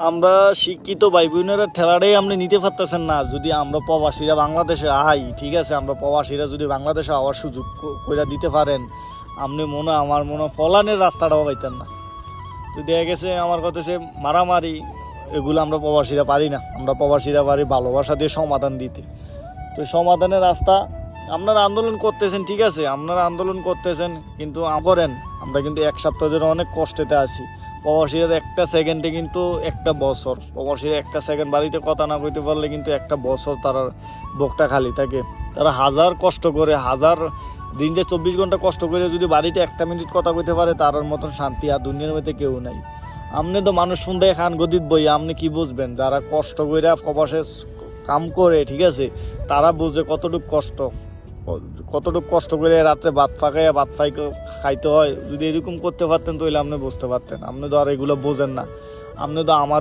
আমরা শিক্ষিত ভাই বোনেরা ঠেলাটাই আপনি নিতে পারতেছেন না। যদি আমরা প্রবাসীরা বাংলাদেশে আই, ঠিক আছে, আমরা প্রবাসীরা যদি বাংলাদেশে আওয়ার সুযোগ করে দিতে পারেন, আপনি আমার মনে ফলানের রাস্তাটাও পাইতেন না। তো দেখা গেছে আমার কথা সে মারামারি এগুলো আমরা প্রবাসীরা পারি না। আমরা প্রবাসীরা পারি ভালোবাসা দিয়ে সমাধান দিতে। তো সমাধানের রাস্তা আপনারা আন্দোলন করতেছেন, ঠিক আছে, আপনারা আন্দোলন করতেছেন, কিন্তু করেন। আমরা কিন্তু এক সপ্তাহ ধরে অনেক কষ্টেতে আছি। প্রবাসীর একটা সেকেন্ডে কিন্তু একটা বছর, প্রবাসীর একটা সেকেন্ড বাড়িতে কথা না কইতে পারলে কিন্তু একটা বছর তার বুকটা খালি থাকে। তারা হাজার কষ্ট করে, হাজার দিনটা 24 ঘন্টা কষ্ট করে যদি বাড়িতে একটা মিনিট কথা কইতে পারে, তার মতন শান্তি আর দুনিয়ার মধ্যে কেউ নাই। আপনি তো মানুষ শুনতে খান গদিত বই, আপনি কি বুঝবেন? যারা কষ্ট করে প্রবাসে কাম করে, ঠিক আছে, তারা বুঝে কতটুকু কষ্ট করে রাত্রে ভাত খাইতে হয়। যদি এরকম করতে পারতেন তাহলে আপনি বুঝতে পারতেন। আপনি তো আর এগুলো বোঝেন না। আপনি তো আমাদের